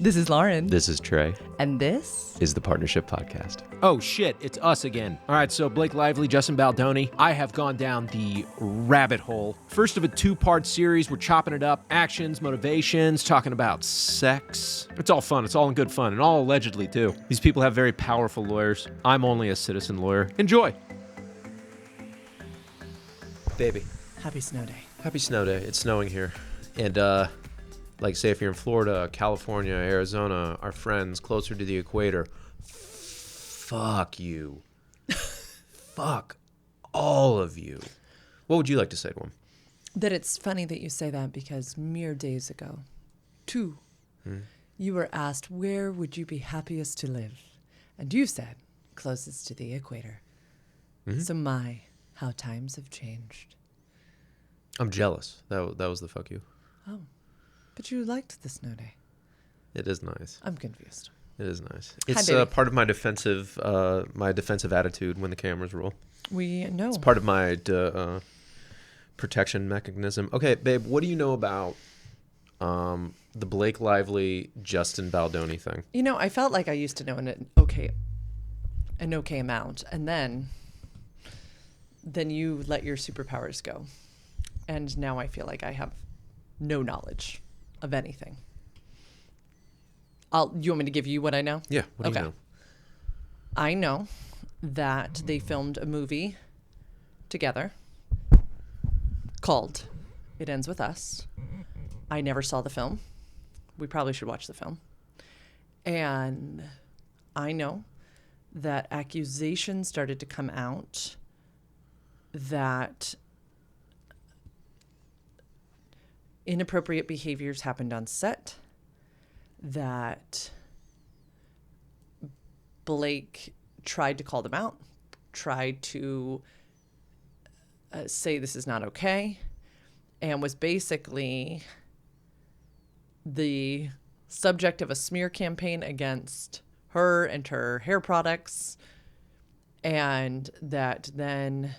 This is Lauren. This is Trey. And this is the Partnership Podcast. Oh shit, it's us again. All right, so Blake Lively, Justin Baldoni. I have gone down the rabbit hole. First of a two-part series. We're chopping it up. Actions, motivations, talking about sex. It's all fun. It's all in good fun, and all allegedly, too. These people have very powerful lawyers. I'm only a citizen lawyer. Enjoy. Baby. Happy snow day. Happy snow day. It's snowing here. And, like, say if you're in Florida, California, Arizona, our friends closer to the equator, fuck you. Fuck all of you. What would you like to say to them? That it's funny that you say that because mere days ago, you were asked, where would you be happiest to live? And you said, closest to the equator. Mm-hmm. So how times have changed. I'm jealous. That was the fuck you. Oh. But you liked the snow day. It is nice. I'm confused. It is nice. It's Hi, part of my defensive attitude when the cameras roll. We know. It's part of my protection mechanism. Okay, babe, what do you know about the Blake Lively, Justin Baldoni thing? You know, I felt like I used to know an okay amount, and then you let your superpowers go, and now I feel like I have no knowledge of anything. You want me to give you what I know? Yeah, what do you know? I know that they filmed a movie together called It Ends With Us. I never saw the film. We probably should watch the film. And I know that accusations started to come out that inappropriate behaviors happened on set, that Blake tried to call them out, tried to say this is not okay, and was basically the subject of a smear campaign against her and her hair products. And that then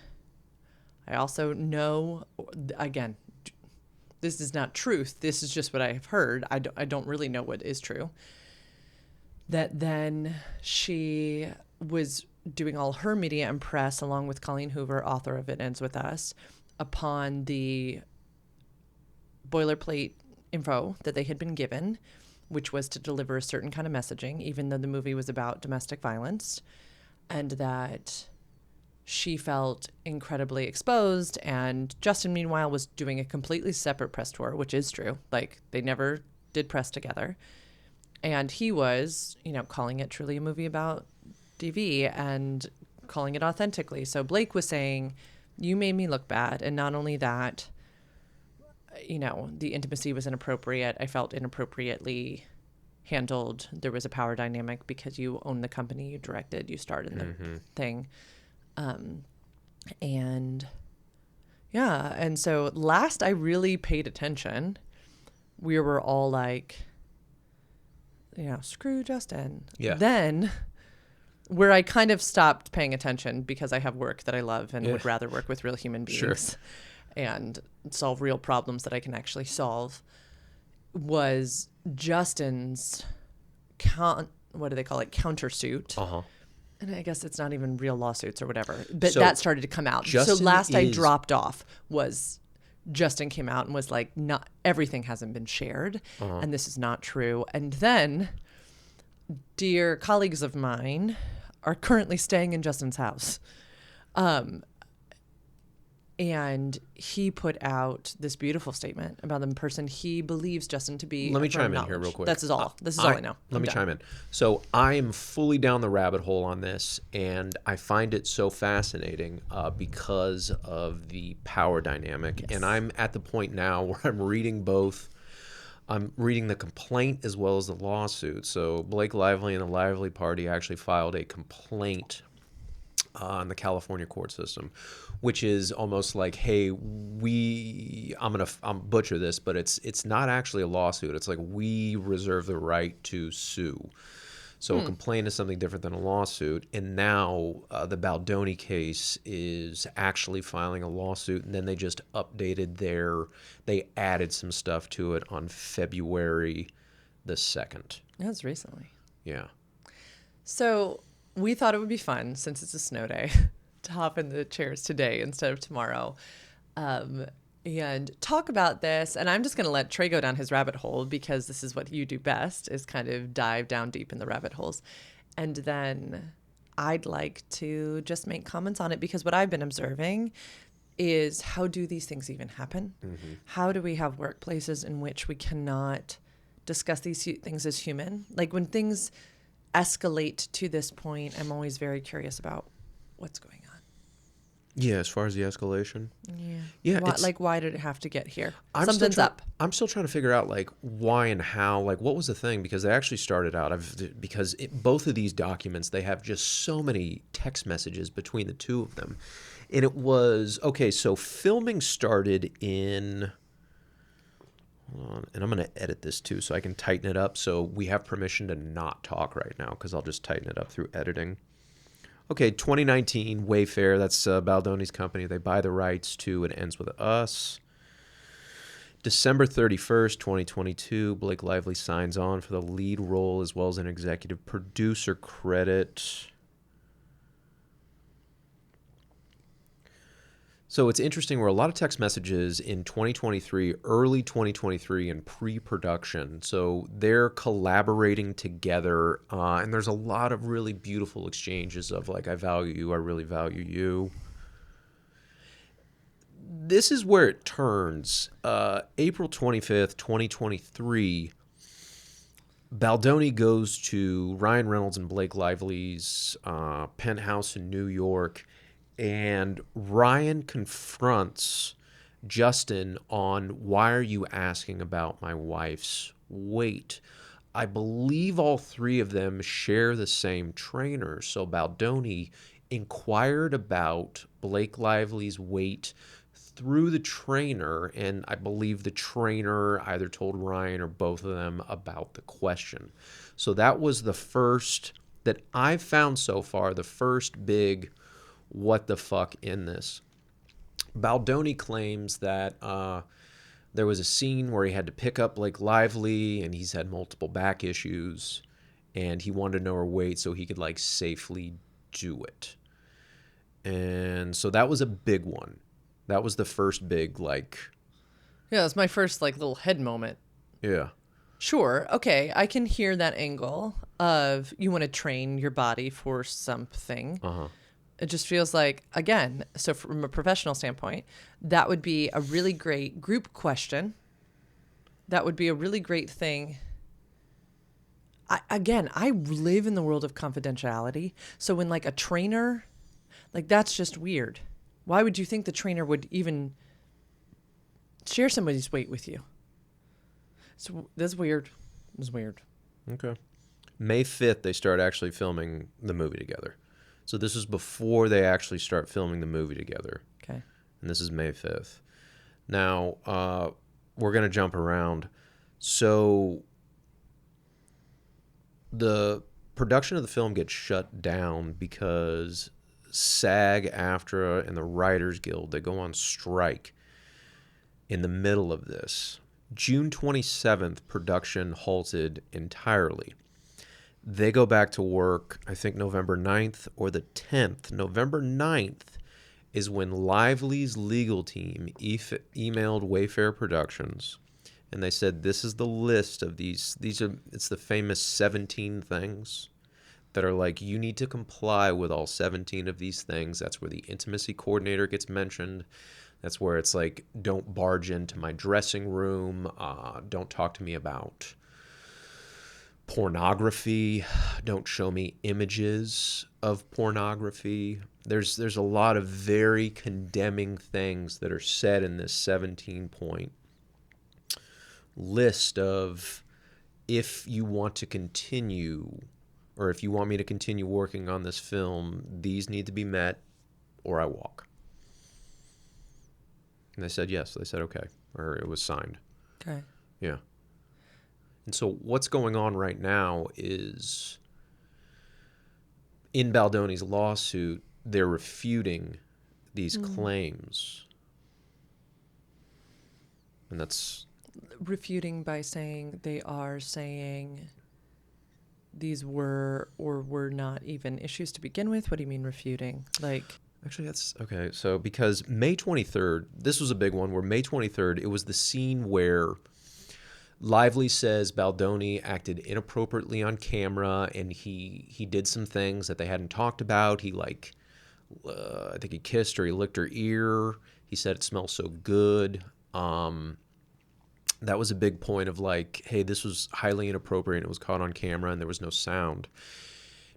I also know, again, this is not truth. This is just what I have heard. I don't really know what is true. That then she was doing all her media and press along with Colleen Hoover, author of It Ends With Us, upon the boilerplate info that they had been given, which was to deliver a certain kind of messaging, even though the movie was about domestic violence, and that she felt incredibly exposed. And Justin, meanwhile, was doing a completely separate press tour, which is true. Like, they never did press together. And he was, calling it truly a movie about DV and calling it authentically. So Blake was saying, you made me look bad. And not only that, the intimacy was inappropriate. I felt inappropriately handled. There was a power dynamic because you own the company, you directed, you starred in the thing. And so last I really paid attention, we were all like, screw Justin. Yeah. Then where I kind of stopped paying attention because I have work that I love and would rather work with real human beings and solve real problems that I can actually solve, was Justin's countersuit. Uh-huh. And I guess it's not even real lawsuits or whatever, but So that started to come out. Justin so last I dropped off was Justin came out and was like, not everything hasn't been shared, and this is not true. And then dear colleagues of mine are currently staying in Justin's house. And he put out this beautiful statement about the person he believes Justin to be. Let me chime in here real quick. This is all I know. Let me chime in. So I am fully down the rabbit hole on this, and I find it so fascinating because of the power dynamic. Yes. And I'm at the point now where I'm reading both. I'm reading the complaint as well as the lawsuit. So Blake Lively and the Lively Party actually filed a complaint in the California court system, which is almost like, hey, I'm butcher this, but it's not actually a lawsuit. It's like, we reserve the right to sue. So a complaint is something different than a lawsuit. And now the Baldoni case is actually filing a lawsuit, and then they just updated they added some stuff to it on February the 2nd. That's recently. Yeah. So we thought it would be fun, since it's a snow day, to hop in the chairs today instead of tomorrow, and talk about this. And I'm just going to let Trey go down his rabbit hole, because this is what you do best, is kind of dive down deep in the rabbit holes. And then I'd like to just make comments on it, because what I've been observing is, how do these things even happen? Mm-hmm. How do we have workplaces in which we cannot discuss these things as human? Like, when things escalate to this point, I'm always very curious about what's going on. Yeah, as far as the escalation. Yeah. Yeah. Why did it have to get here? I'm Something's up. I'm still trying to figure out, like, why and how, like, what was the thing? Because they actually started out, both of these documents, they have just so many text messages between the two of them. And it was, okay, so filming started in, hold on, and I'm going to edit this too so I can tighten it up. So we have permission to not talk right now, because I'll just tighten it up through editing. Okay, 2019, Wayfair, that's Baldoni's company. They buy the rights to It Ends With Us. December 31st, 2022, Blake Lively signs on for the lead role as well as an executive producer credit. So it's interesting, where a lot of text messages in 2023, early 2023, in pre-production. So they're collaborating together, and there's a lot of really beautiful exchanges of, like, I value you, I really value you. This is where it turns. April 25th, 2023, Baldoni goes to Ryan Reynolds and Blake Lively's penthouse in New York, and Ryan confronts Justin on, why are you asking about my wife's weight? I believe all three of them share the same trainer. So Baldoni inquired about Blake Lively's weight through the trainer, and I believe the trainer either told Ryan or both of them about the question. So that was the first that I've found so far, the first big what the fuck in this. Baldoni claims that there was a scene where he had to pick up Blake Lively, and he's had multiple back issues, and he wanted to know her weight so he could, like, safely do it. And so that was a big one. That was the first big, like... Yeah, it's my first, like, little head moment. Yeah. Sure. Okay, I can hear that angle of, you want to train your body for something. Uh-huh. It just feels like, again, so from a professional standpoint, that would be a really great group question. That would be a really great thing. I live in the world of confidentiality. So when, like, a trainer, like, that's just weird. Why would you think the trainer would even share somebody's weight with you? So that's weird. It's weird. Okay. May 5th, they start actually filming the movie together. So this is before they actually start filming the movie together. Okay. And this is May 5th. Now, we're going to jump around. So the production of the film gets shut down because SAG-AFTRA and the Writers Guild, they go on strike in the middle of this. June 27th, production halted entirely. They go back to work, I think, November 9th or the 10th. November 9th is when Lively's legal team emailed Wayfair Productions, and they said, this is the list of these are, it's the famous 17 things that are like, you need to comply with all 17 of these things. That's where the intimacy coordinator gets mentioned. That's where it's like, don't barge into my dressing room. Don't talk to me about pornography. Don't show me images of pornography. There's a lot of very condemning things that are said in this 17-point list of, if you want to continue, or if you want me to continue working on this film, these need to be met or I walk. And they said yes. They said okay, or it was signed. Okay. Yeah. And so what's going on right now is, in Baldoni's lawsuit, they're refuting these claims. And that's... Refuting by saying they are saying these were or were not even issues to begin with. What do you mean refuting? Like, Actually, that's okay. So because May 23rd, this was a big one where May 23rd, it was the scene where Lively says Baldoni acted inappropriately on camera and he did some things that they hadn't talked about. He I think he kissed or he licked her ear. He said it smells so good. That was a big point of like, hey, this was highly inappropriate and it was caught on camera and there was no sound.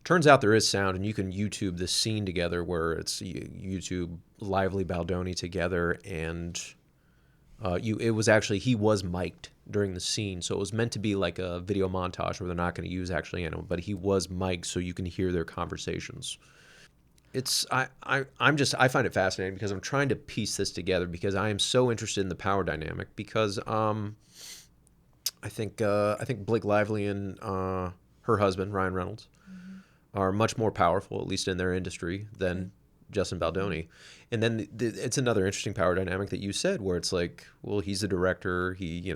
Turns out there is sound, and you can YouTube this scene together where it's YouTube Lively Baldoni together, and it was actually, he was mic'd during the scene, so it was meant to be like a video montage where they're not going to use actually anyone, but he was mic'd so you can hear their conversations. I find it fascinating because I'm trying to piece this together because I am so interested in the power dynamic because I think Blake Lively and her husband Ryan Reynolds are much more powerful, at least in their industry, than Justin Baldoni. And then it's another interesting power dynamic that you said, where it's like, well, he's a director, he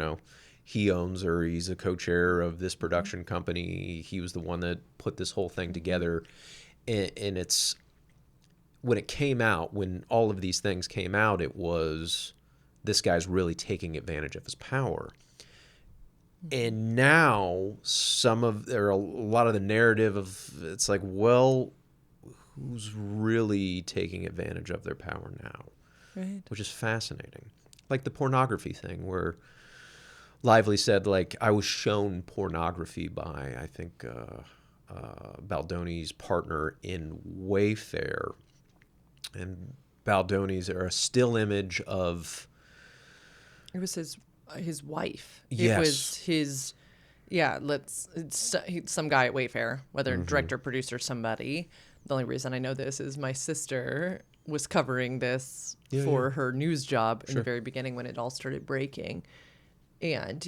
owns or he's a co-chair of this production company. He was the one that put this whole thing together, and it's when all of these things came out, it was this guy's really taking advantage of his power. And now a lot of the narrative of it's like, well, who's really taking advantage of their power now? right. Which is fascinating. Like the pornography thing where Lively said, like, I was shown pornography by, I think, Baldoni's partner in Wayfair. And Baldoni's are a still image of... It was his wife. Yes. It was his, some guy at Wayfair, whether director, producer, somebody. The only reason I know this is my sister was covering this for her news job in the very beginning when it all started breaking. And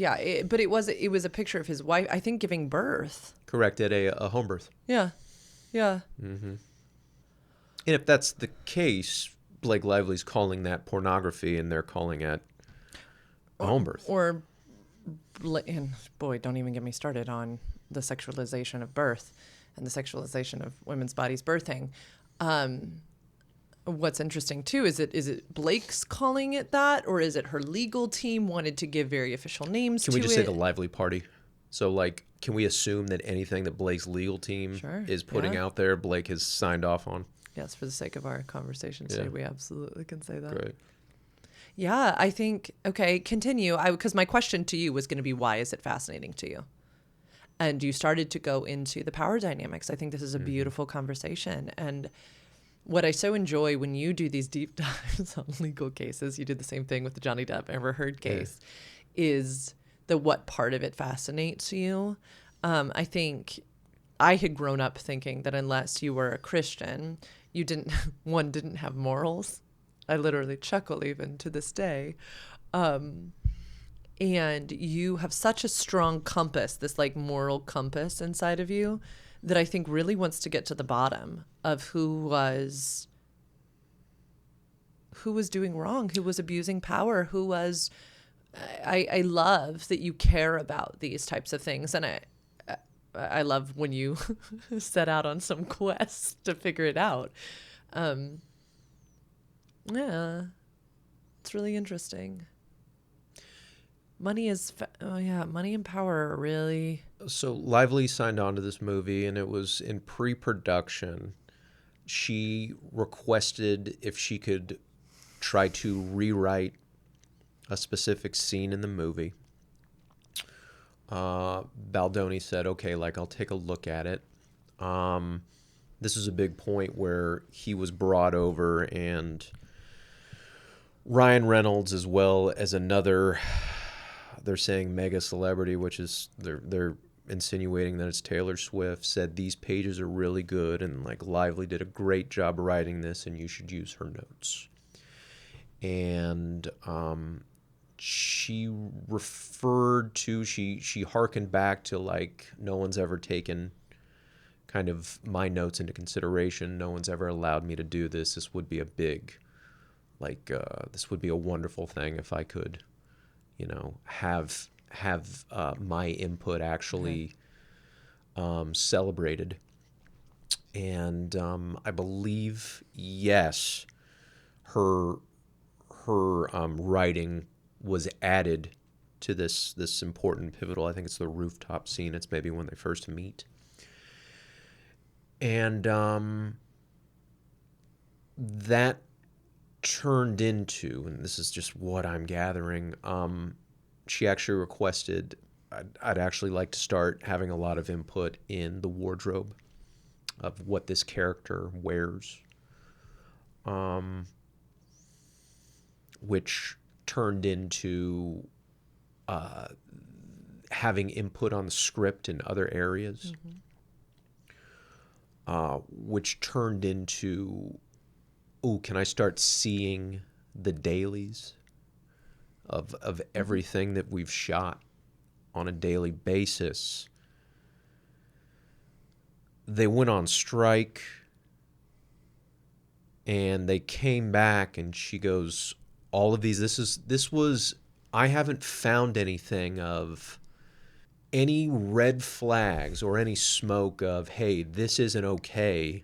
but it was a picture of his wife, I think, giving birth. Correct, at a home birth. Yeah. And if that's the case, Blake Lively's calling that pornography and they're calling it a home birth. And boy, don't even get me started on the sexualization of birth and the sexualization of women's bodies birthing. What's interesting too is it Blake's calling it that, or is it her legal team wanted to give very official names to it? Can we just say the Lively Party? So, like, can we assume that anything that Blake's legal team is putting out there, Blake has signed off on? Yes, for the sake of our conversation today, we absolutely can say that. Great. Yeah, I think, okay, continue. Because my question to you was going to be, why is it fascinating to you? And you started to go into the power dynamics. I think this is a beautiful conversation. And what I so enjoy when you do these deep dives on legal cases, you did the same thing with the Johnny Depp Amber Heard case, is what part of it fascinates you. I think I had grown up thinking that unless you were a Christian, you didn't have morals. I literally chuckle even to this day. And you have such a strong compass, this like moral compass inside of you, that I think really wants to get to the bottom of who was doing wrong, who was abusing power, who was... I love that you care about these types of things. And I love when you set out on some quest to figure it out. Yeah, it's really interesting. Money and power are really... So Lively signed on to this movie, and it was in pre-production. She requested if she could try to rewrite a specific scene in the movie. Baldoni said, okay, like, I'll take a look at it. This is a big point where he was brought over, and Ryan Reynolds, as well as another, they're saying mega celebrity, which is they're insinuating that it's Taylor Swift, said these pages are really good and like Lively did a great job writing this and you should use her notes. And she hearkened back to like, no one's ever taken kind of my notes into consideration. No one's ever allowed me to do this. This would be a big, this would be a wonderful thing if I could, have my input actually celebrated. And I believe, yes, her writing was added to this important pivotal. I think it's the rooftop scene. It's maybe when they first meet. And that turned into, and this is just what I'm gathering, she actually requested, I'd actually like to start having a lot of input in the wardrobe of what this character wears, which turned into having input on the script in other areas, which turned into, can I start seeing the dailies of everything that we've shot on a daily basis? They went on strike and they came back, and she goes, all of these, this was, I haven't found anything of any red flags or any smoke of, hey, this isn't okay,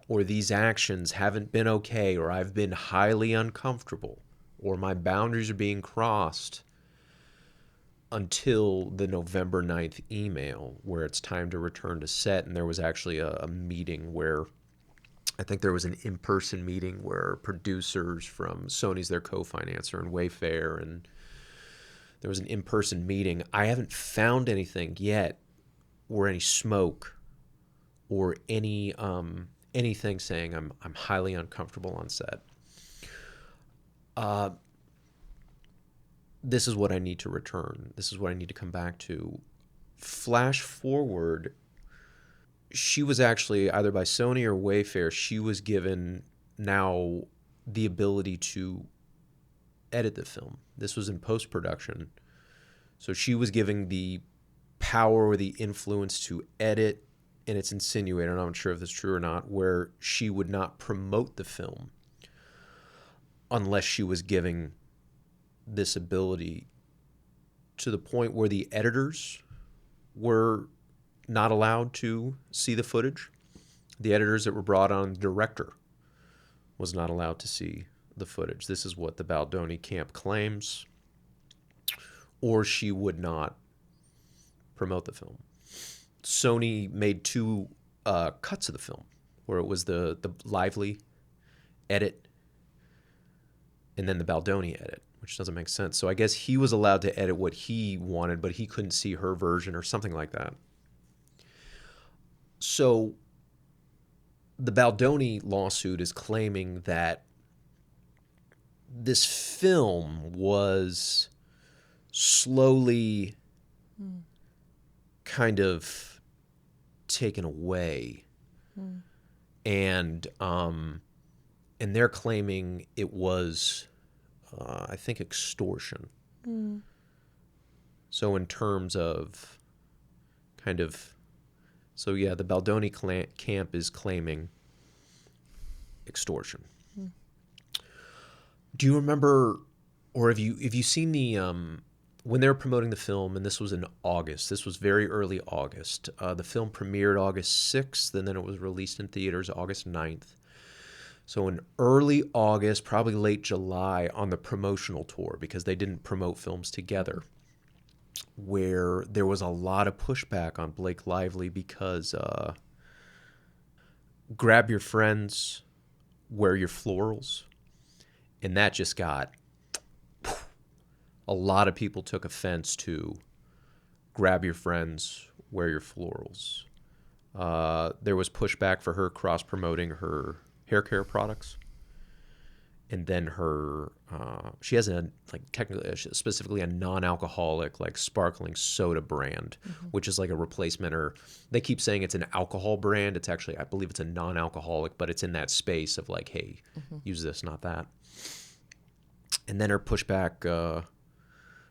or these actions haven't been okay, or I've been highly uncomfortable, or my boundaries are being crossed, until the November 9th email where it's time to return to set. And there was actually a meeting where, I think there was an in-person meeting where producers from Sony's their co-financer and Wayfair, and there was an in-person meeting. I haven't found anything yet, or any smoke, or any anything saying I'm highly uncomfortable on set. This is what I need to return. This is what I need to come back to. Flash forward, she was actually, either by Sony or Wayfair, she was given now the ability to edit the film. This was in post-production. So she was giving the power or the influence to edit, and it's insinuated, I'm not sure if this is true or not, where she would not promote the film unless she was giving this ability, to the point where the editors were not allowed to see the footage. The editors that were brought on, the director was not allowed to see the footage. This is what the Baldoni camp claims. Or she would not promote the film. Sony made two cuts of the film, where it was the Lively edit and then the Baldoni edit, which doesn't make sense. So I guess he was allowed to edit what he wanted, but he couldn't see her version or something like that. So the Baldoni lawsuit is claiming that this film was slowly kind of taken away. And they're claiming it was, I think, extortion. So in terms of kind of, so yeah, the Baldoni camp is claiming extortion. Do you remember, or have you seen the, when they were promoting the film, and this was in August, this was very early August, the film premiered August 6th, and then it was released in theaters August 9th. So in early August, probably late July, on the promotional tour, because they didn't promote films together, where there was a lot of pushback on Blake Lively because grab your friends, wear your florals. And that just got, a lot of people took offense to grab your friends, wear your florals. There was pushback for her cross-promoting her hair care products. And then her, she has a, like, technically, specifically a non-alcoholic, like, sparkling soda brand, which is like a replacement, or they keep saying it's an alcohol brand. It's actually, I believe it's a non-alcoholic, but it's in that space of like, hey, use this, not that. And then her pushback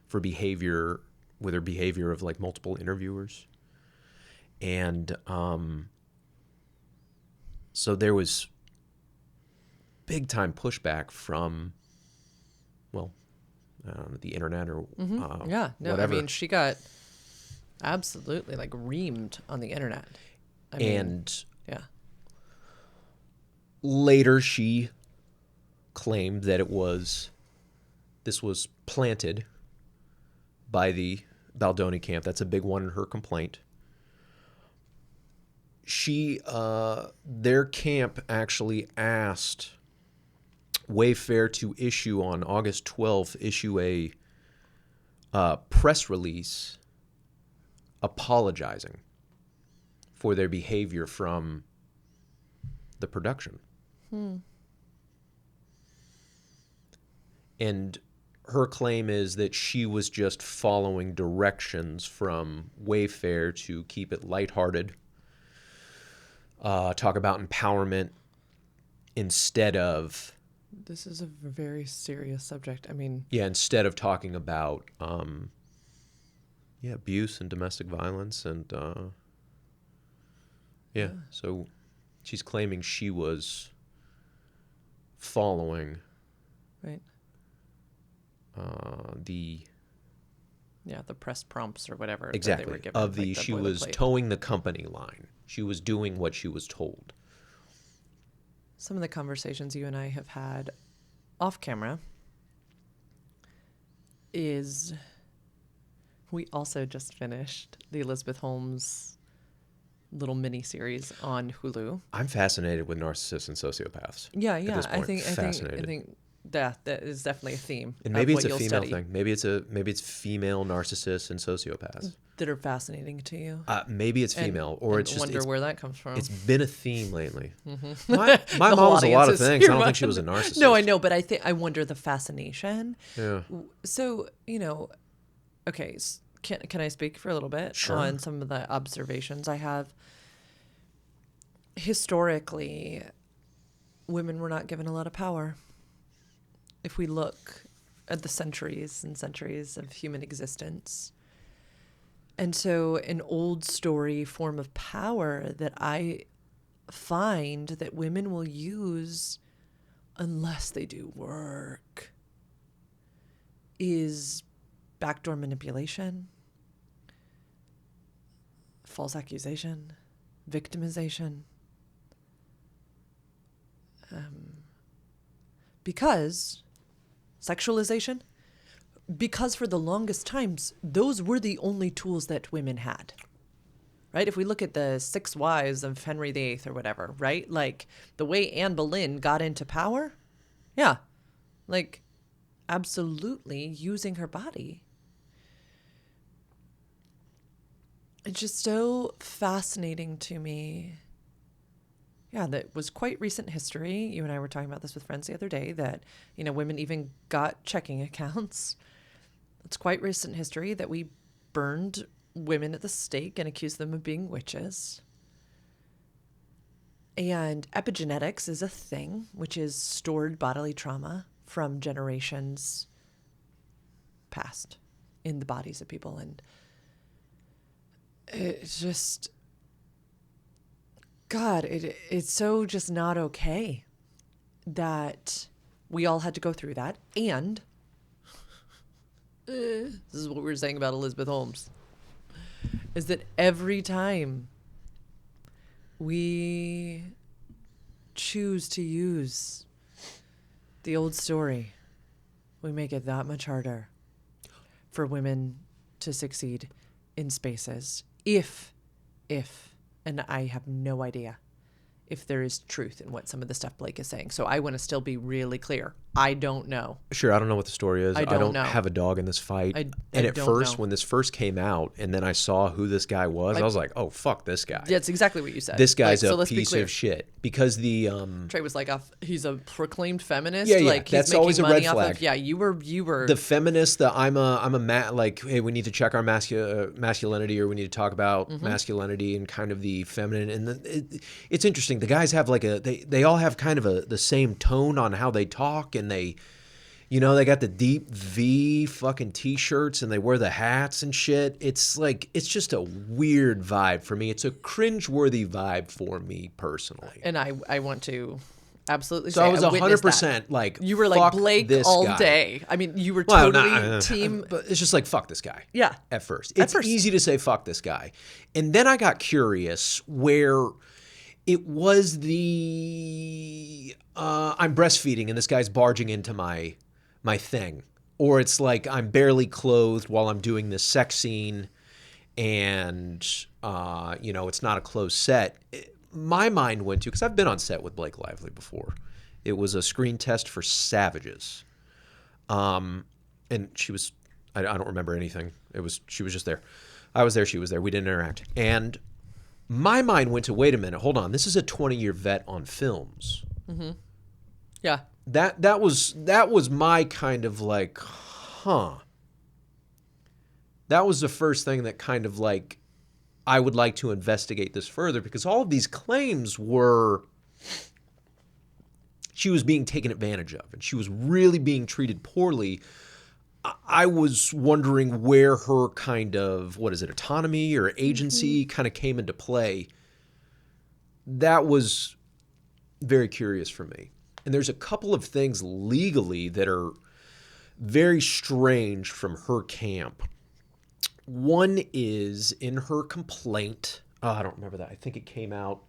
for behavior, with her behavior of like multiple interviewers. And so there was big time pushback from, well, the internet or Yeah, no, whatever. I mean, she got absolutely like reamed on the internet. I mean, And yeah. later she claimed that this was planted by the Baldoni camp. That's a big one in her complaint. Their camp actually asked Wayfair to issue on August 12th, a press release apologizing for their behavior from the production. And her claim is that she was just following directions from Wayfair to keep it lighthearted, talk about empowerment instead of... This is a very serious subject. I mean... Yeah, instead of talking about abuse and domestic violence. And so she's claiming she was following... Right. the press prompts or whatever exactly that they were given, of the like the she was boilerplate. towing the company line. She was doing what she was told. Some of the conversations you and I have had off camera is we also just finished the Elizabeth Holmes little mini series on Hulu. I'm fascinated with narcissists and sociopaths. Yeah, at yeah. this point. I think that is definitely a theme. And maybe of it's what a you'll female study thing. Maybe it's female narcissists and sociopaths. that are fascinating to you. Maybe it's female, or and it's just wonder where that comes from. It's been a theme lately. My The mom whole was a lot of audience is things. I don't your think she mom. was a narcissist. No, I know, but I wonder the fascination. Yeah. So, okay, can I speak for a little bit Sure. on some of the observations I have? Historically, women were not given a lot of power. If we look at the centuries and centuries of human existence. And so an old story form of power that I find that women will use unless they do work is backdoor manipulation, false accusation, victimization. Because sexualization, because for the longest times, those were the only tools that women had, right? If we look at the 6 wives of Henry VIII or whatever, right? Like the way Anne Boleyn got into power, yeah, like absolutely using her body. It's just so fascinating to me. Yeah, that was quite recent history. You and I were talking about this with friends the other day, that, women even got checking accounts. It's quite recent history that we burned women at the stake and accused them of being witches. And epigenetics is a thing, which is stored bodily trauma from generations past in the bodies of people. And it's just... God, it's so just not okay that we all had to go through that. And this is what we were saying about Elizabeth Holmes, is that every time we choose to use the old story, we make it that much harder for women to succeed in spaces. And I have no idea if there is truth in what some of the stuff Blake is saying. So I want to still be really clear. I don't know. Sure, I don't know what the story is. I don't know. have a dog in this fight. I at don't first, know. when this first came out, and then I saw who this guy was, I was like, "Oh, fuck this guy." That's exactly what you said. This guy's so a let's be piece clear. of shit. Because the Trey was like, he's a proclaimed feminist. Yeah, like he's that's making always a money red off flag. Of, yeah, you were the feminist, like, hey, we need to check our masculinity, or we need to talk about masculinity and kind of the feminine. And it's interesting. The guys have like they all have kind of the same tone on how they talk, and they got the deep V fucking t-shirts, and they wear the hats and shit. It's like, it's just a weird vibe for me. It's a cringeworthy vibe for me personally. And I want to absolutely So say I was witnessed 100% that. like, You were like fuck Blake this all guy. day. I mean, you were Well, totally team. But it's just like, fuck this guy. Yeah. At first. At It's first. easy to say, fuck this guy. And then I got curious where it was I'm breastfeeding and this guy's barging into my thing. Or it's like I'm barely clothed while I'm doing this sex scene and, it's not a closed set. My mind went to, because I've been on set with Blake Lively before. It was a screen test for Savages. And she was, I don't remember anything. She was just there. I was there, she was there. We didn't interact. And my mind went to, wait a minute, hold on. This is a 20-year vet on films. Mm-hmm. Yeah. That was my kind of like, huh. That was the first thing that kind of like, I would like to investigate this further, because all of these claims were, she was being taken advantage of and she was really being treated poorly. I was wondering where her kind of, autonomy or agency kind of came into play. That was very curious for me. And there's a couple of things legally that are very strange from her camp. One is in her complaint. I don't remember that. I think it came out,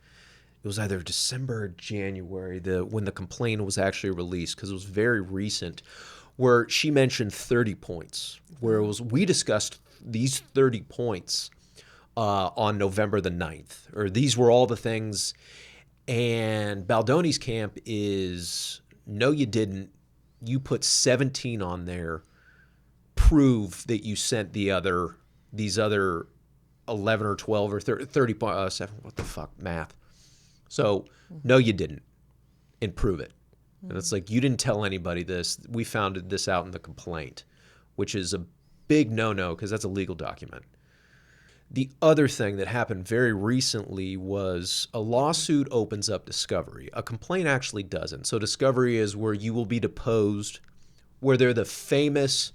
it was either December or January, when the complaint was actually released, because it was very recent, where she mentioned 30 points, where it was, we discussed these 30 points on November the 9th, or these were all the things. And Baldoni's camp is, no, you didn't. You put 17 on there. Prove that you sent these other 11 or 12 or 30, 7, what the fuck, math. So, no, you didn't. And prove it. And it's like, you didn't tell anybody this. We found this out in the complaint, which is a big no-no because that's a legal document. The other thing that happened very recently was a lawsuit opens up discovery. A complaint actually doesn't. So discovery is where you will be deposed, where they're the famous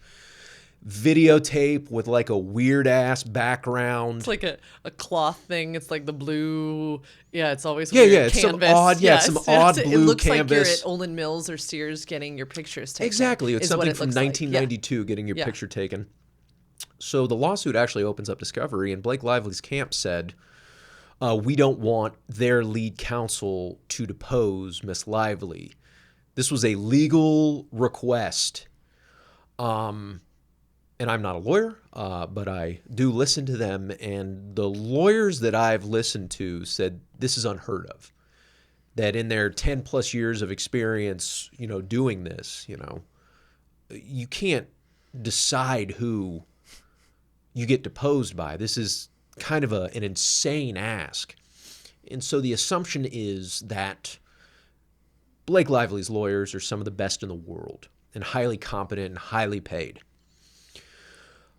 videotape with like a weird ass background. It's like a cloth thing. It's like the blue. Yeah, it's always it's canvas. some odd, some odd blue it looks canvas. Like you're at Olin Mills or Sears getting your pictures taken. Exactly. It's something from 1992 like. getting your picture taken. So the lawsuit actually opens up discovery, and Blake Lively's camp said, we don't want their lead counsel to depose Miss Lively. This was a legal request. And I'm not a lawyer, but I do listen to them. And the lawyers that I've listened to said this is unheard of. That in their 10 plus years of experience, doing this, you can't decide who you get deposed by. This is kind of an insane ask. And so the assumption is that Blake Lively's lawyers are some of the best in the world and highly competent and highly paid.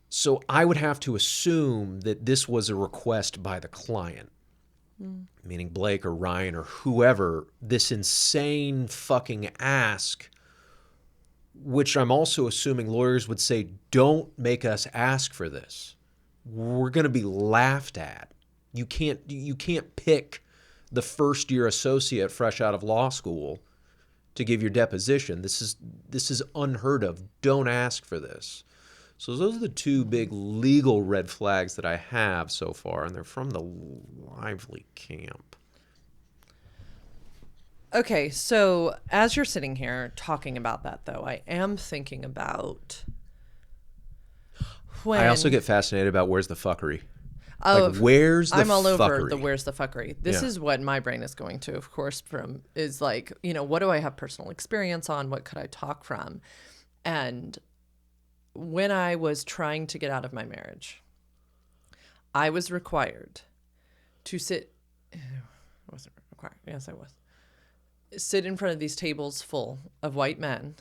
So I would have to assume that this was a request by the client, meaning Blake or Ryan or whoever, this insane fucking ask, which I'm also assuming lawyers would say, don't make us ask for this. We're going to be laughed at. You can't pick the first year associate fresh out of law school to give your deposition. This is unheard of. Don't ask for this. So those are the two big legal red flags that I have so far, and they're from the Lively camp. Okay, so as you're sitting here talking about that, though, I am thinking about when... I also get fascinated about where's the fuckery. Oh, like, where's the I'm all fuckery? over the where's the fuckery. This is what my brain is going to, of course, is like, what do I have personal experience on? What could I talk from? And when I was trying to get out of my marriage, I was required to sit... I wasn't required. Yes, I was. Sit in front of these tables full of white men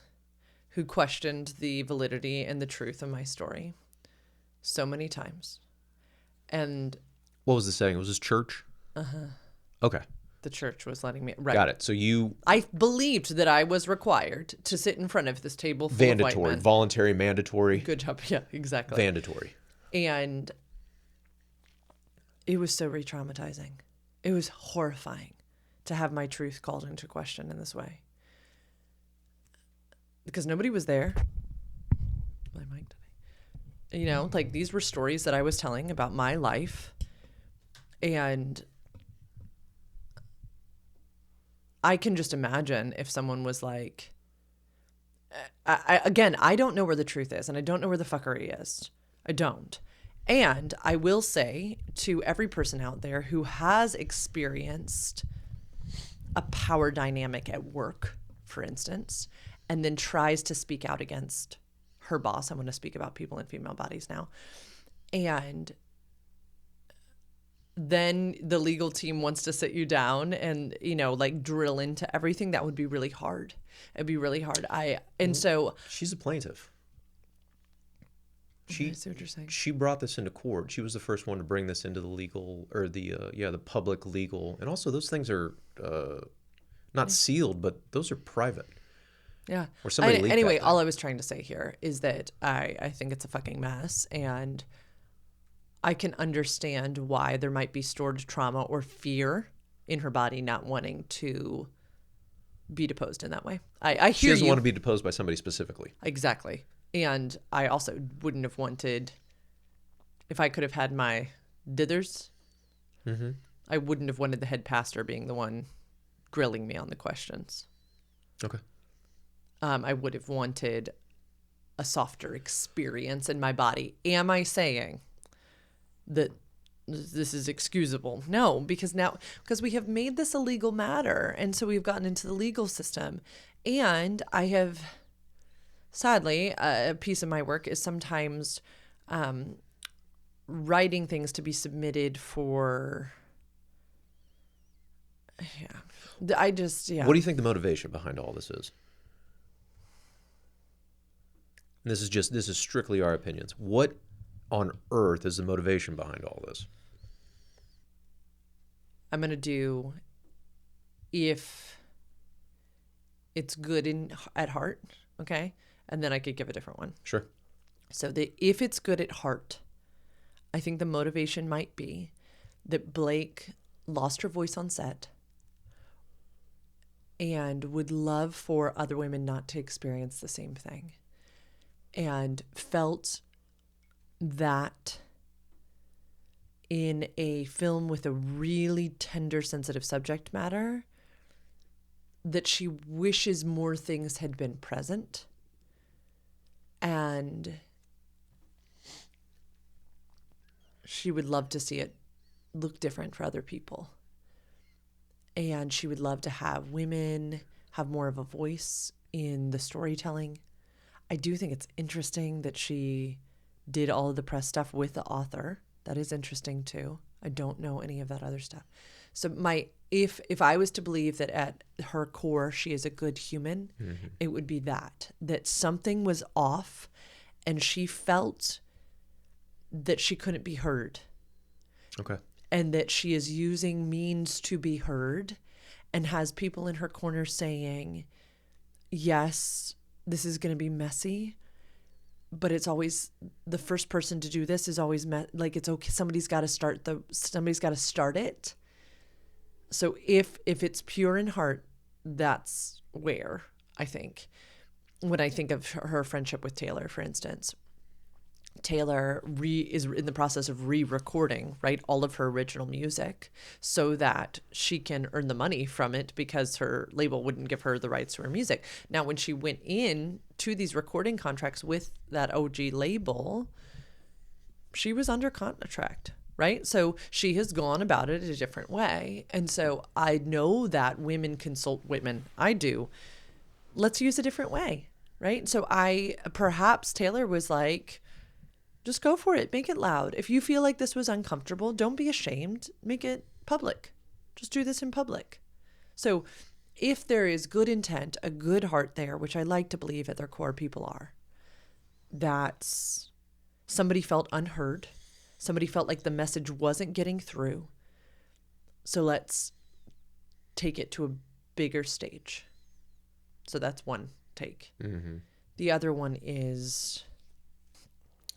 who questioned the validity and the truth of my story so many times. And what was the setting? Was this church? Uh-huh. Okay. The church was letting me... Right. Got it. So I believed that I was required to sit in front of this table full of white men. Voluntary, mandatory. Good job. Yeah, exactly. Mandatory. And it was so re-traumatizing. It was horrifying to have my truth called into question in this way. Because nobody was there. My mic today. You know, like these were stories that I was telling about my life. And I can just imagine if someone was like, I don't know where the truth is, and I don't know where the fuckery is. I don't. And I will say to every person out there who has experienced a power dynamic at work, for instance, and then tries to speak out against her boss. I'm going to speak about people in female bodies now. And then the legal team wants to sit you down and, you know, like drill into everything. That would be really hard. It'd be really hard. So she's a plaintiff. I see what you're saying. She brought this into court. She was the first one to bring this into the legal, or the public legal. And also those things are not sealed, but those are private. Yeah. Or somebody leaked anyway, that all I was trying to say here is that I think it's a fucking mess, and I can understand why there might be stored trauma or fear in her body not wanting to be deposed in that way. I hear she doesn't you. want to be deposed by somebody specifically. Exactly. And I also wouldn't have wanted, if I could have had my dithers, I wouldn't have wanted the head pastor being the one grilling me on the questions. Okay. I would have wanted a softer experience in my body. Am I saying that this is excusable? No, because we have made this a legal matter. And so we've gotten into the legal system. And I have, sadly, a piece of my work is sometimes writing things to be submitted for, What do you think the motivation behind all this is? And this is strictly our opinions. What on earth is the motivation behind all this? I'm going to do if it's good at heart, okay? And then I could give a different one. Sure. So if it's good at heart, I think the motivation might be that Blake lost her voice on set and would love for other women not to experience the same thing, and felt that in a film with a really tender, sensitive subject matter, that she wishes more things had been present, and she would love to see it look different for other people. And she would love to have women have more of a voice in the storytelling. I do think it's interesting that she did all of the press stuff with the author. That is interesting too. I don't know any of that other stuff. So if I was to believe that at her core she is a good human, it would be that something was off, and she felt that she couldn't be heard. Okay. And that she is using means to be heard, and has people in her corner saying, yes, this is going to be messy, but it's always the first person to do this is always like, it's okay. Somebody's got to start it. So if it's pure in heart, that's where I think, when I think of her friendship with Taylor, for instance, Taylor is in the process of re-recording, right, all of her original music so that she can earn the money from it, because her label wouldn't give her the rights to her music. Now, when she went in to these recording contracts with that OG label, she was under contract, right? So she has gone about it a different way. And so I know that women consult women. I do. Let's use a different way, right? So perhaps Taylor was like, just go for it. Make it loud. If you feel like this was uncomfortable, don't be ashamed. Make it public. Just do this in public. So if there is good intent, a good heart there, which I like to believe at their core people are, that's somebody felt unheard. Somebody felt like the message wasn't getting through. So let's take it to a bigger stage. So that's one take. Mm-hmm. The other one is,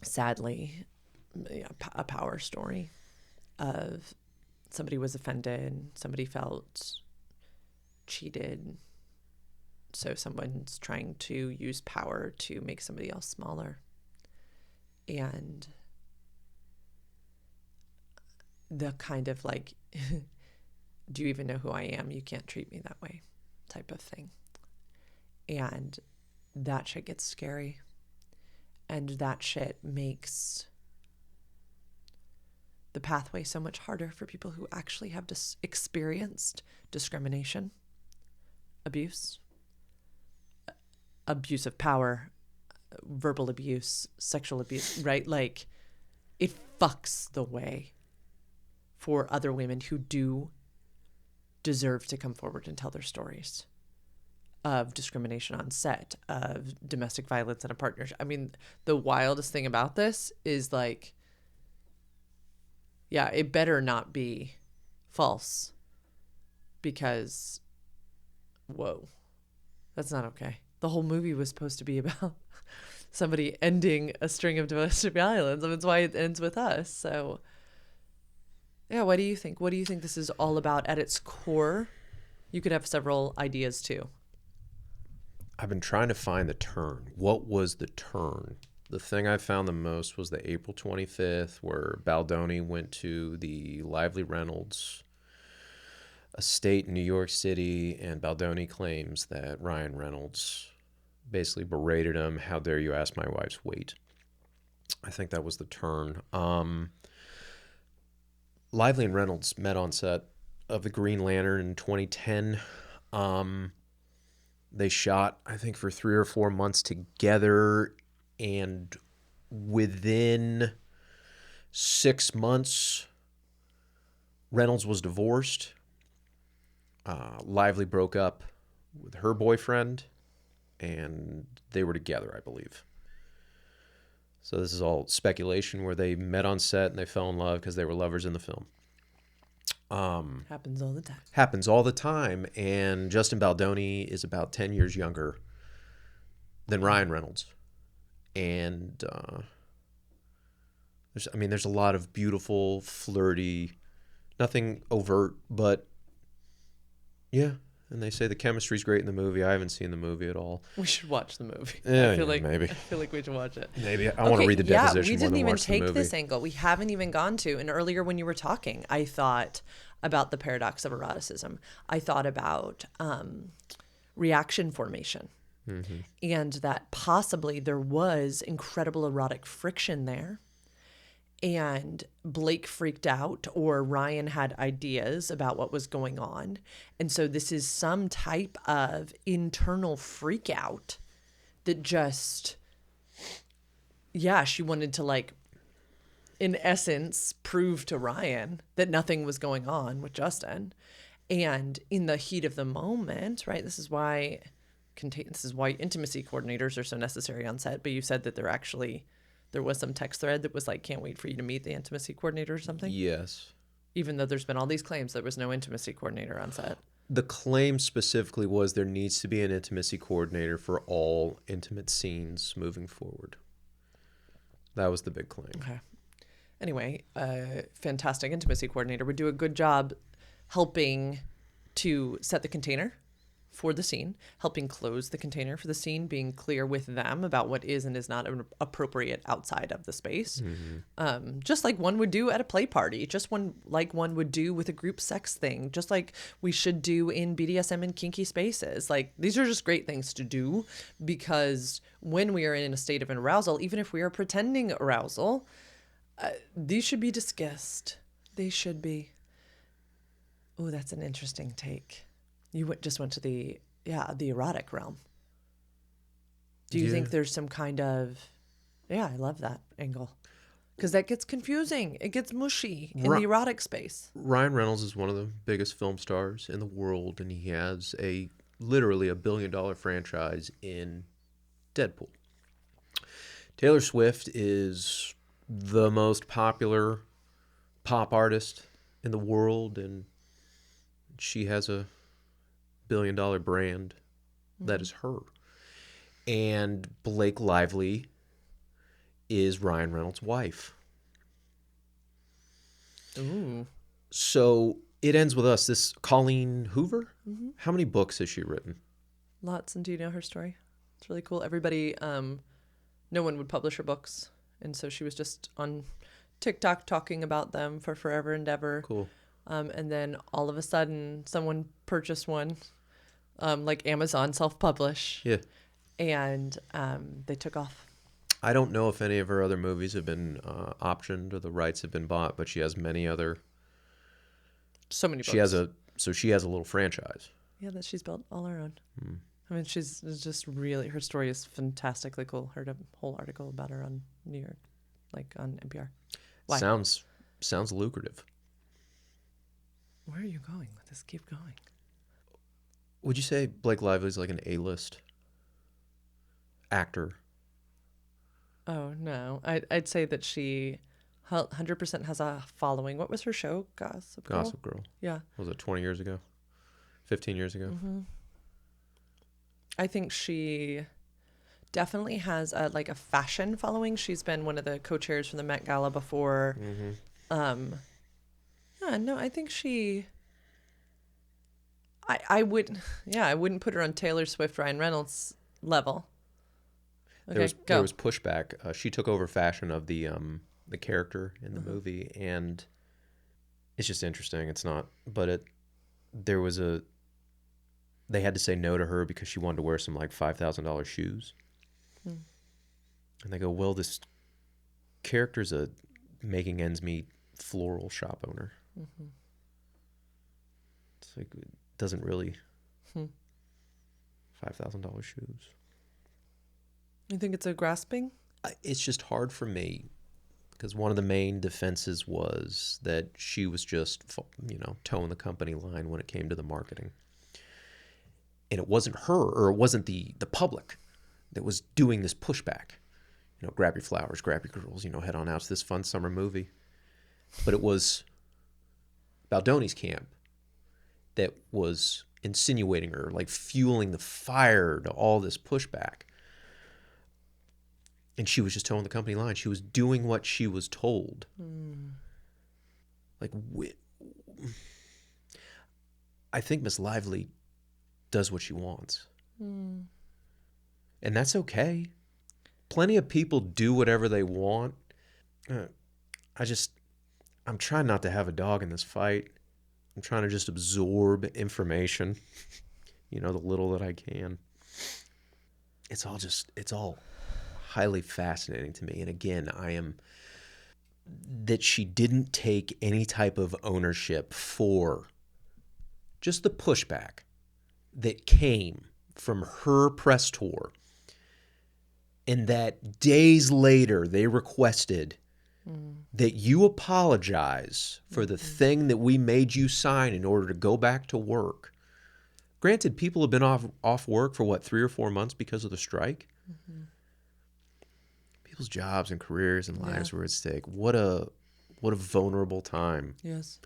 sadly, a power story of somebody was offended, somebody felt cheated. So someone's trying to use power to make somebody else smaller. And the kind of like, do you even know who I am? You can't treat me that way type of thing. And that shit gets scary. And that shit makes the pathway so much harder for people who actually have experienced discrimination, abuse of power, verbal abuse, sexual abuse, right? Like, it fucks the way for other women who do deserve to come forward and tell their stories of discrimination on set, of domestic violence in a partnership. I mean, the wildest thing about this is like, yeah, it better not be false, because, whoa, that's not okay. The whole movie was supposed to be about somebody ending a string of domestic violence. That's why it ends with us. So, yeah, what do you think? What do you think this is all about at its core? You could have several ideas too. I've been trying to find the turn. What was the turn? The thing I found the most was the April 25th, where Baldoni went to the Lively Reynolds estate in New York City, and Baldoni claims that Ryan Reynolds basically berated him. How dare you ask my wife's weight? I think that was the turn. Lively and Reynolds met on set of The Green Lantern in 2010. They shot, I think, for 3 or 4 months together, and within 6 months, Reynolds was divorced. Lively broke up with her boyfriend, and they were together, I believe. So this is all speculation, where they met on set and they fell in love because they were lovers in the film. Happens all the time. Happens all the time. And Justin Baldoni is about 10 years younger than Ryan Reynolds. And there's a lot of beautiful, flirty, nothing overt, but yeah. And they say the chemistry's great in the movie. I haven't seen the movie at all. We should watch the movie. Yeah, I feel like maybe. I feel like we should watch it. Maybe. I want to read the deposition we more didn't than even watch the take movie. this angle. We haven't even gone to. And earlier when you were talking, I thought about the paradox of eroticism. I thought about reaction formation. Mm-hmm. And that possibly there was incredible erotic friction there. And Blake freaked out, or Ryan had ideas about what was going on. And so this is some type of internal freak out that just, yeah, she wanted to, like, in essence, prove to Ryan that nothing was going on with Justin. And in the heat of the moment, right, this is why intimacy coordinators are so necessary on set. But you said that there was some text thread that was like, can't wait for you to meet the intimacy coordinator or something? Yes. Even though there's been all these claims there was no intimacy coordinator on set. The claim specifically was there needs to be an intimacy coordinator for all intimate scenes moving forward. That was the big claim. Okay. Anyway, a fantastic intimacy coordinator would do a good job helping to set the container for the scene, helping close the container for the scene, being clear with them about what is and is not appropriate outside of the space. Mm-hmm. Just like one would do at a play party, like one would do with a group sex thing, just like we should do in BDSM and kinky spaces. Like, these are just great things to do, because when we are in a state of arousal, even if we are pretending arousal, these should be discussed. They should be. Oh, that's an interesting take. You just went to the erotic realm. Do you think there's some kind of, I love that angle, because that gets confusing. It gets mushy in the erotic space. Ryan Reynolds is one of the biggest film stars in the world, and he has literally $1 billion franchise in Deadpool. Taylor Swift is the most popular pop artist in the world, and she has a $1 billion brand that is her. And Blake Lively is Ryan Reynolds' wife. Ooh. So it ends with us. This Colleen Hoover. Mm-hmm. How many books has she written? Lots. And do you know her story? It's really cool. Everybody, no one would publish her books. And so she was just on TikTok talking about them for forever and ever. Cool. And then all of a sudden, someone purchased one, like Amazon self-publish. Yeah. And they took off. I don't know if any of her other movies have been optioned or the rights have been bought, but she has many other. So many books. She has a little franchise. Yeah, that she's built all her own. I mean, she's just really, her story is fantastically cool. Heard a whole article about her on New York, like on NPR. Why? Sounds lucrative. Where are you going with this? Keep going. Would you say Blake Lively's like an A-list actor? Oh, no. I'd say that she 100% has a following. What was her show? Gossip Girl? Gossip Girl. Yeah. Was it 20 years ago? 15 years ago? Mm-hmm. I think she definitely has a fashion following. She's been one of the co-chairs for the Met Gala before. Mm-hmm. Yeah, no, I think she... I wouldn't put her on Taylor Swift, Ryan Reynolds level. Okay, there was pushback. She took over fashion of the character in the Mm-hmm. movie, and it's just interesting. It's not, but they had to say no to her because she wanted to wear some like $5,000 shoes, and they go, well, this character's a making ends meet floral shop owner. Mm-hmm. It's like it doesn't really $5,000 shoes. You think it's a grasping? It's just hard for me because one of the main defenses was that she was just, towing the company line when it came to the marketing. And it wasn't her, or it wasn't the public that was doing this pushback. Grab your flowers, grab your girls, head on out to this fun summer movie. But it was Baldoni's camp that was insinuating her, like fueling the fire to all this pushback. And she was just towing the company line. She was doing what she was told. I think Miss Lively does what she wants. And that's okay. Plenty of people do whatever they want. I'm trying not to have a dog in this fight. I'm trying to just absorb information, the little that I can. It's all highly fascinating to me. And again, that she didn't take any type of ownership for just the pushback that came from her press tour, and that days later they requested that you apologize for the thing that we made you sign in order to go back to work. Granted, people have been off work for 3 or 4 months because of the strike. People's jobs and careers and lives were at stake. What a vulnerable time. Yes.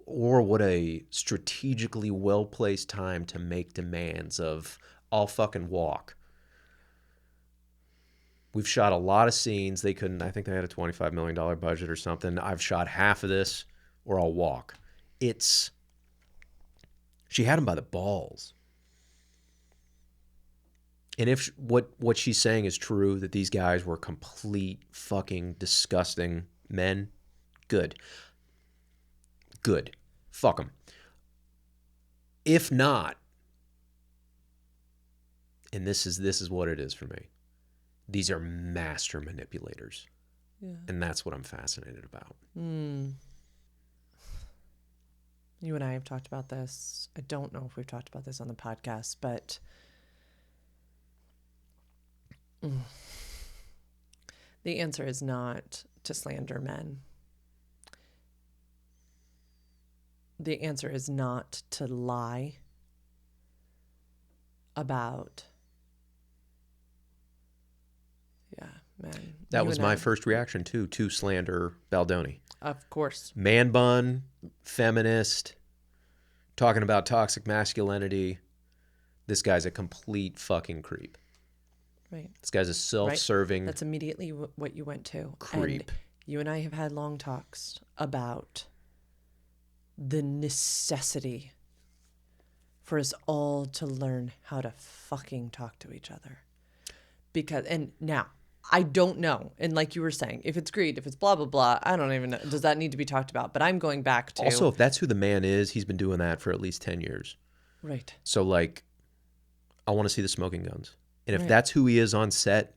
Or what a strategically well-placed time to make demands of, I'll fucking walk. We've shot a lot of scenes. I think they had a $25 million budget or something. I've shot half of this, or I'll walk. She had him by the balls. And if what she's saying is true, that these guys were complete fucking disgusting men, good. Fuck them. If not, and this is what it is for me, these are master manipulators. Yeah. And that's what I'm fascinated about. You and I have talked about this. I don't know if we've talked about this on the podcast, but the answer is not to slander men. The answer is not to lie about, men. That You was and my I- first reaction to slander Baldoni. Of course. Man bun, feminist, talking about toxic masculinity. This guy's a complete fucking creep. Right. This guy's a self-serving That's immediately what you went to. creep. And you and I have had long talks about the necessity for us all to learn how to fucking talk to each other. Because, and now, I don't know. And like you were saying, if it's greed, if it's blah, blah, blah, I don't even know. Does that need to be talked about? But I'm going back to... Also, if that's who the man is, he's been doing that for at least 10 years. Right. So, like, I want to see the smoking guns. And if Right. that's who he is on set,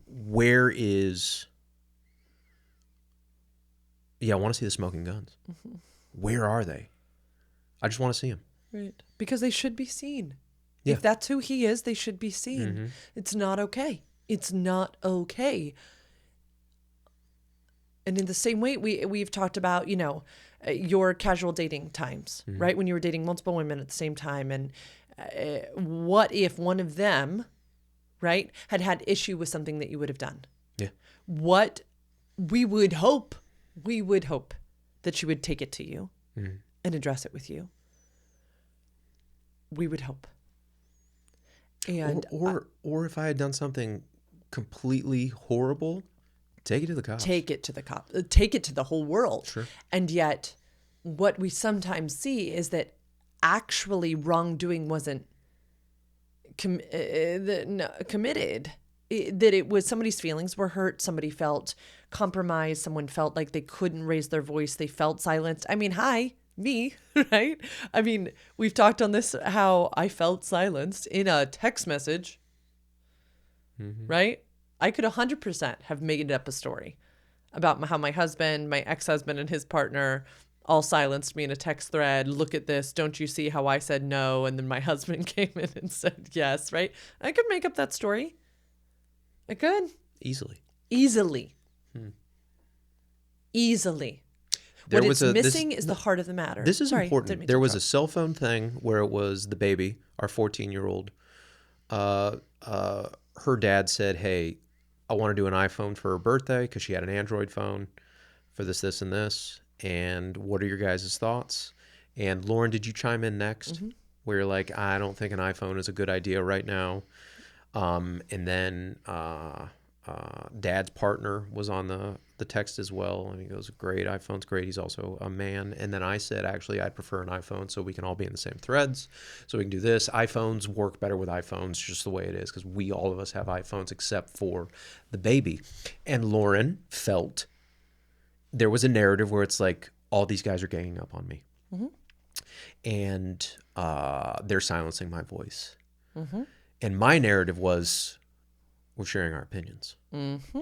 where is... Yeah, I want to see the smoking guns. Mm-hmm. Where are they? I just want to see them. Right. Because they should be seen. Yeah. If that's who he is, they should be seen. Mm-hmm. It's not okay. It's not okay. And in the same way, we've talked about, you know, your casual dating times, Mm-hmm. right? When you were dating multiple women at the same time. And what if one of them, right, had issue with something that you would have done? Yeah. What we would hope that she would take it to you Mm-hmm. and address it with you. We would hope. And or if I had done something completely horrible, take it to the cops. take it to the cop, take it to the whole world. Sure. And yet what we sometimes see is that actually wrongdoing wasn't committed. That it was somebody's feelings were hurt. Somebody felt compromised. Someone felt like they couldn't raise their voice. They felt silenced. I mean, me, right? I mean, we've talked on this, how I felt silenced in a text message, right? I could 100% have made up a story about how my husband, my ex-husband and his partner all silenced me in a text thread. Look at this. Don't you see how I said no? And then my husband came in and said yes, right? I could make up that story. I could. Easily. Easily. There What was it's missing is the heart of the matter. This is Sorry, didn't important. mean to There was a interrupt. cell phone thing where it was the baby, our 14-year-old. Her dad said, hey, I want to do an iPhone for her birthday because she had an Android phone for this, this, and this. And what are your guys' thoughts? And Lauren, did you chime in next? Mm-hmm. Where you're like, I don't think an iPhone is a good idea right now. And then Dad's partner was on the text as well, and he goes, great, iPhone's great, he's also a man. And then I said, actually, I'd prefer an iPhone so we can all be in the same threads, so we can do this. iPhones work better with iPhones, just the way it is, because all of us have iPhones except for the baby. And Lauren felt there was a narrative where it's like, all these guys are ganging up on me. Mm-hmm. And they're silencing my voice. Mm-hmm. And my narrative was, we're sharing our opinions. Mm-hmm.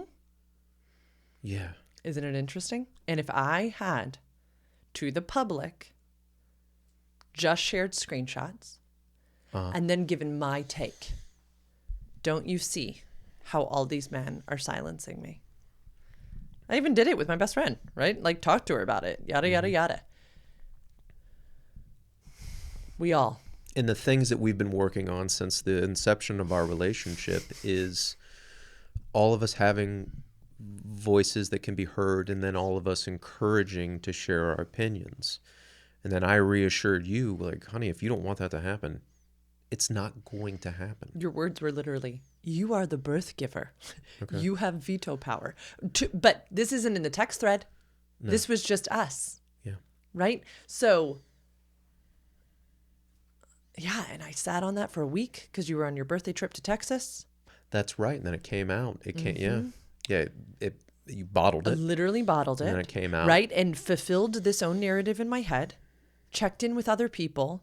Yeah. Isn't it interesting? And if I had, to the public, just shared screenshots and then given my take, don't you see how all these men are silencing me? I even did it with my best friend, right? Like, talked to her about it, yada, yada, yada. We all. And the things that we've been working on since the inception of our relationship is all of us having voices that can be heard, and then all of us encouraging to share our opinions. And then I reassured you, like, honey, if you don't want that to happen, it's not going to happen. Your words were literally, you are the birth giver. Okay. You have veto power. But this isn't in the text thread. No. This was just us. Yeah. Right? So, yeah, and I sat on that for a week because you were on your birthday trip to Texas. That's right. And then it came out. It came, yeah. You bottled it. I literally bottled it. And then it came out. Right? And fulfilled this own narrative in my head. Checked in with other people.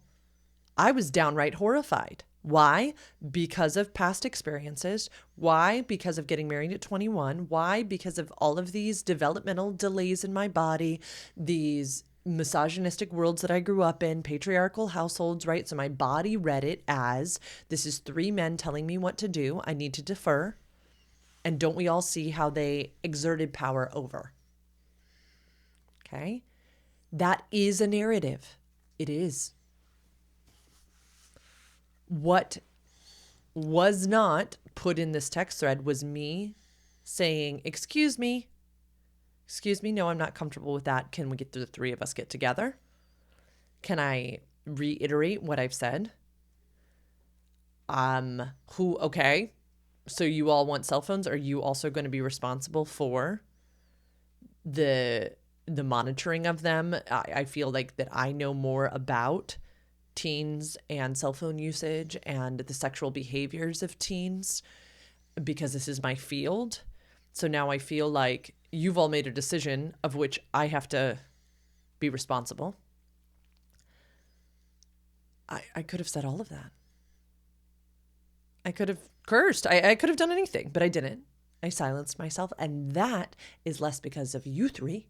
I was downright horrified. Why? Because of past experiences. Why? Because of getting married at 21. Why? Because of all of these developmental delays in my body, these misogynistic worlds that I grew up in, patriarchal households, right? So my body read it as, this is three men telling me what to do. I need to defer. And don't we all see how they exerted power over? Okay? That is a narrative. It is. What was not put in this text thread was me saying, excuse me, no, I'm not comfortable with that. Can we get the three of us get together? Can I reiterate what I've said? Okay. So you all want cell phones? Are you also going to be responsible for the the monitoring of them. I feel like that I know more about teens and cell phone usage and the sexual behaviors of teens because this is my field. So now I feel like you've all made a decision of which I have to be responsible. I could have said all of that. I could have cursed. I could have done anything, but I didn't. I silenced myself. And that is less because of you three.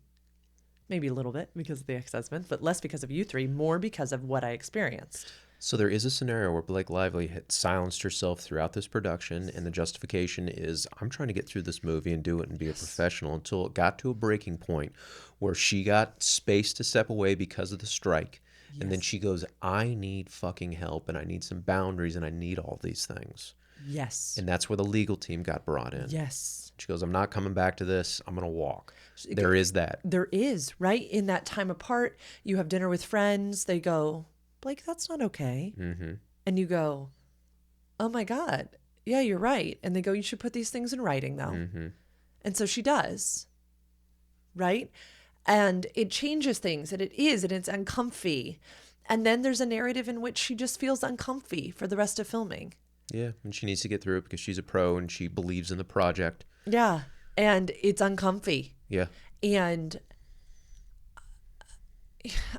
Maybe a little bit because of the ex-husband, but less because of you three, more because of what I experienced. So there is a scenario where Blake Lively had silenced herself throughout this production, and the justification is, I'm trying to get through this movie and do it and be a professional, until it got to a breaking point where she got space to step away because of the strike. Yes. And then she goes, I need fucking help, and I need some boundaries, and I need all these things. Yes. And that's where the legal team got brought in. Yes. She goes, I'm not coming back to this. I'm going to walk. There is that. There is, right? In that time apart, you have dinner with friends. They go, Blake, that's not okay. Mm-hmm. And you go, oh my God, yeah, you're right. And they go, you should put these things in writing though. Mm-hmm. And so she does, right? And it changes things, and it's uncomfy. And then there's a narrative in which she just feels uncomfy for the rest of filming. Yeah, and she needs to get through it because she's a pro and she believes in the project. Yeah, and it's uncomfy. Yeah. And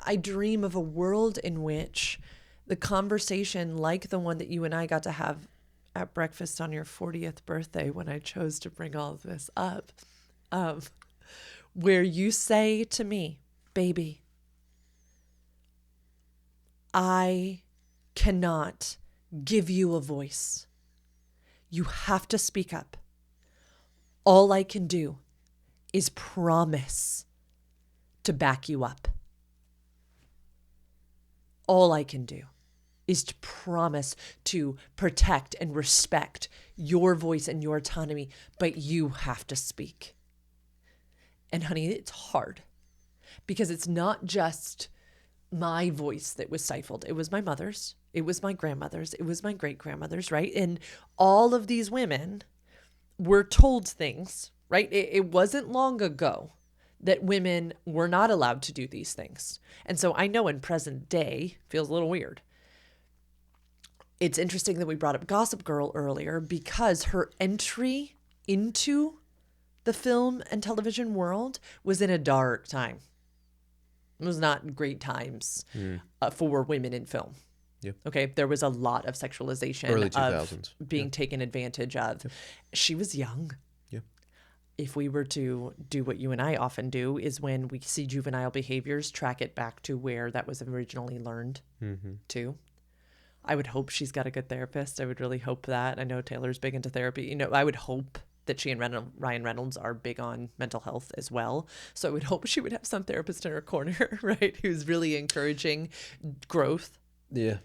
I dream of a world in which the conversation like the one that you and I got to have at breakfast on your 40th birthday when I chose to bring all of this up, where you say to me, baby, I cannot give you a voice. You have to speak up. All I can do is promise to back you up. All I can do is to promise to protect and respect your voice and your autonomy, but you have to speak. And honey, it's hard because it's not just my voice that was stifled. It was my mother's, it was my grandmother's, it was my great-grandmother's, right? And all of these women were told things, right? It wasn't long ago that women were not allowed to do these things. And so I know in present day, feels a little weird. It's interesting that we brought up Gossip Girl earlier because her entry into the film and television world was in a dark time. It was not great times for women in film. Yep. Okay, there was a lot of sexualization Early 2000s. of being taken advantage of. Yep. She was young. Yeah. If we were to do what you and I often do is when we see juvenile behaviors, track it back to where that was originally learned to. I would hope she's got a good therapist. I would really hope that. I know Taylor's big into therapy. You know, I would hope that she and Ryan Reynolds are big on mental health as well. So I would hope she would have some therapist in her corner, right, who's really encouraging growth. Yeah.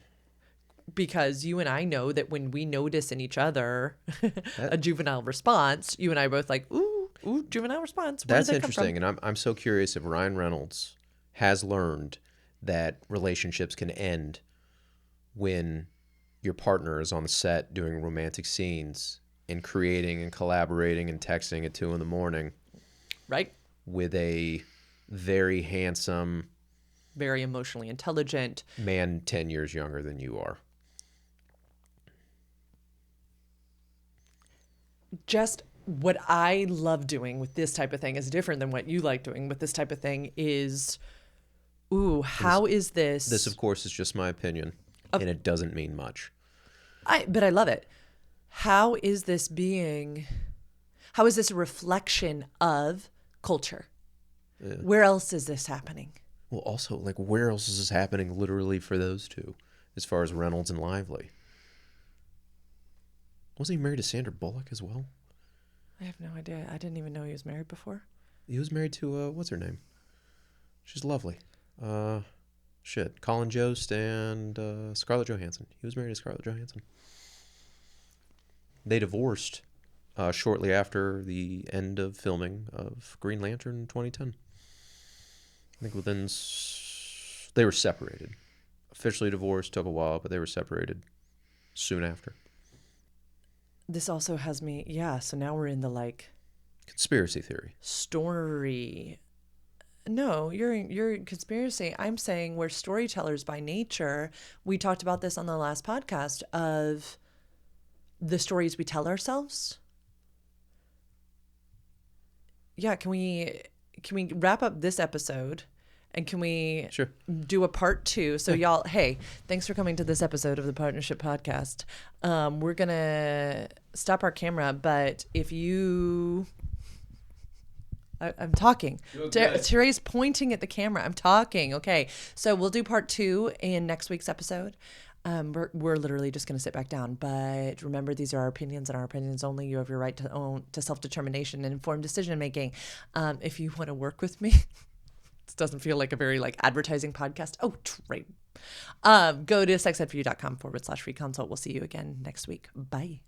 Because you and I know that when we notice in each other a juvenile response, you and I are both like, ooh, juvenile response. Where That's did that come interesting. from? And I'm so curious if Ryan Reynolds has learned that relationships can end when your partner is on the set doing romantic scenes and creating and collaborating and texting at 2 a.m. Right. With a very handsome, very emotionally intelligent man 10 years younger than you are. Just what I love doing with this type of thing is different than what you like doing with this type of thing is, how is this? This, of course, is just my opinion, and it doesn't mean much. But I love it. How is this a reflection of culture? Yeah. Where else is this happening? Well, also, like, where else is this happening literally for those two, as far as Reynolds and Lively? Wasn't he married to Sandra Bullock as well? I have no idea. I didn't even know he was married before. He was married to, what's her name? She's lovely. Colin Jost and Scarlett Johansson. He was married to Scarlett Johansson. They divorced shortly after the end of filming of Green Lantern in 2010. I think they were separated. Officially divorced, took a while, but they were separated soon after. This also has me, so now we're in the, like... conspiracy theory. Story No, you're conspiracy. I'm saying we're storytellers by nature. We talked about this on the last podcast of the stories we tell ourselves. Yeah, can we wrap up this episode and can we Sure. do a part 2? So y'all, hey, thanks for coming to this episode of the Partnership Podcast. We're going to stop our camera, but if you... I'm talking. Trey's pointing at the camera. I'm talking. Okay. So we'll do part 2 in next week's episode. We're literally just going to sit back down. But remember, these are our opinions and our opinions only. You have your right to self-determination and informed decision making. If you want to work with me, this doesn't feel like a very advertising podcast. Oh, Trey. Go to sexedforyou.com/free consult. We'll see you again next week. Bye.